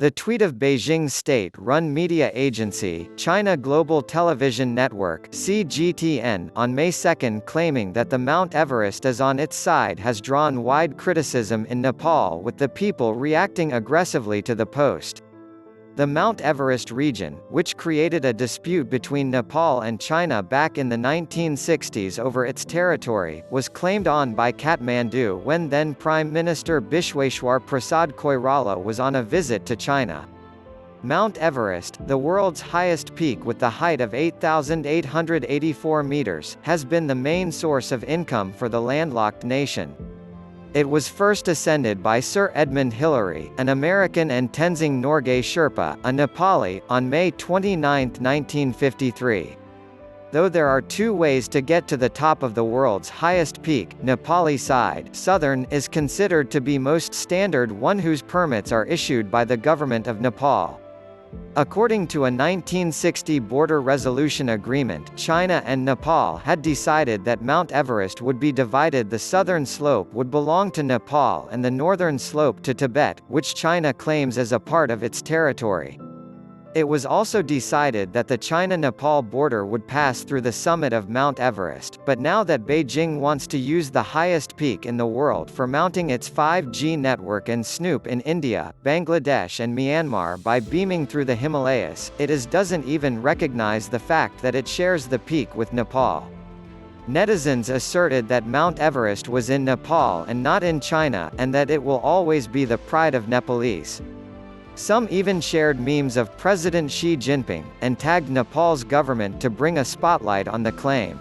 The tweet of Beijing state-run media agency, China Global Television Network (CGTN), on May 2 claiming that the Mount Everest is on its side has drawn wide criticism in Nepal, with the people reacting aggressively to the post. The Mount Everest region, which created a dispute between Nepal and China back in the 1960s over its territory, was claimed on by Kathmandu when then Prime Minister Bishweshwar Prasad Koirala was on a visit to China. Mount Everest, the world's highest peak with the height of 8,884 meters, has been the main source of income for the landlocked nation. It was first ascended by Sir Edmund Hillary, an American, and Tenzing Norgay Sherpa, a Nepali, on May 29, 1953. Though there are two ways to get to the top of the world's highest peak, Nepali side, southern, is considered to be most standard, one whose permits are issued by the government of Nepal. According to a 1960 border resolution agreement, China and Nepal had decided that Mount Everest would be divided. The southern slope would belong to Nepal and the northern slope to Tibet, which China claims as a part of its territory. It was also decided that the China-Nepal border would pass through the summit of Mount Everest, but now that Beijing wants to use the highest peak in the world for mounting its 5G network and snoop in India, Bangladesh and Myanmar by beaming through the Himalayas, it doesn't even recognize the fact that it shares the peak with Nepal. Netizens asserted that Mount Everest was in Nepal and not in China, and that it will always be the pride of Nepalese. Some even shared memes of President Xi Jinping, and tagged Nepal's government to bring a spotlight on the claim.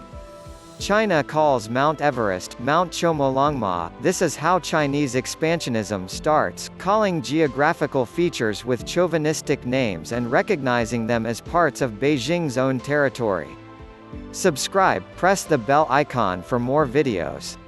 China calls Mount Everest Mount Qomolangma. This is how Chinese expansionism starts, calling geographical features with chauvinistic names and recognizing them as parts of Beijing's own territory. Subscribe, press the bell icon for more videos.